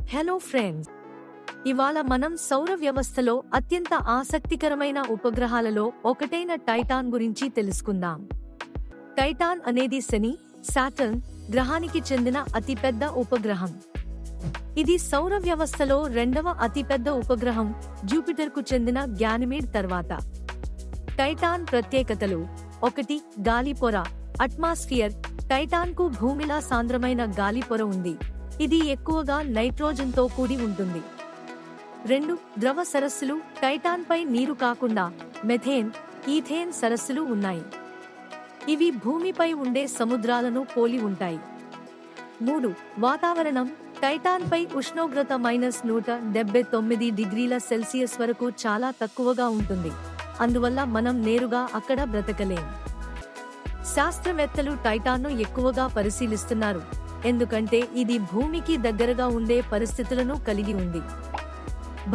Hello friends, ఇవాళ మనం సౌర వ్యవస్థలో అత్యంత ఆసక్తికరమైన ఉపగ్రహాలలో ఒకటైన టైటాన్ గురించి తెలుసుకుందాం. టైటాన్ అనేది శని, సాటర్న్ గ్రహానికి చెందిన అతిపెద్ద ఉపగ్రహం. ఇది సౌర వ్యవస్థలో రెండవ అతిపెద్ద ఉపగ్రహం, జూపిటర్కు చెందిన గ్యానిమీడ్ తర్వాత. టైటాన్ ప్రత్యేకతలు: 1. గాలి పొర, అట్మాస్ఫియర్. టైటాన్కు భూమిలా సాంద్రమైన గాలి పొర ఉంది. ఇది ఎక్కువగా నైట్రోజన్తో కూడి ఉంటుంది. 2. ద్రవ సరస్సులు. టైటాన్పై నీరు కాకుండా మెథేన్, ఈథేన్ సరస్సులు ఉన్నాయి. ఇవి భూమిపై ఉండే సముద్రాలను పోలి ఉంటాయి. 3. వాతావరణం. టైటాన్పై ఉష్ణోగ్రత -179°C వరకు చాలా తక్కువగా ఉంటుంది. అందువల్ల మనం నేరుగా అక్కడ బ్రతకలేం. శాస్త్రవేత్తలు టైటాన్ను ఎక్కువగా పరిశీలిస్తున్నారు, ఎందుకంటే ఇది భూమికి దగ్గరగా ఉండే పరిస్థితులను కలిగి ఉంది.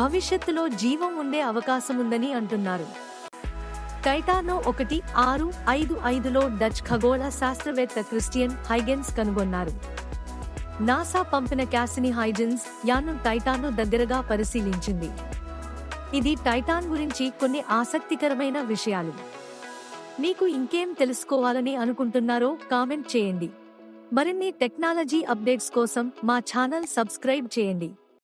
భవిష్యత్తులో జీవం ఉండే అవకాశముందని అంటున్నారు. టైటాన్ను 1655లో డచ్ ఖగోళ శాస్త్రవేత్త క్రిస్టియన్ హైగెన్స్ కనుగొన్నారు. నాసా పంపిన క్యాసినీ హైజెన్స్ యాన్ టైటాన్ను దగ్గరగా పరిశీలించింది. ఇది టైటాన్ గురించి కొన్ని ఆసక్తికరమైన విషయాలు. మీకు ఇంకేం తెలుసుకోవాలని అనుకుంటున్నారో కామెంట్ చేయండి. మరిన్ని టెక్నాలజీ అప్డేట్స్ కోసం మా ఛానల్ సబ్స్క్రైబ్ చేయండి.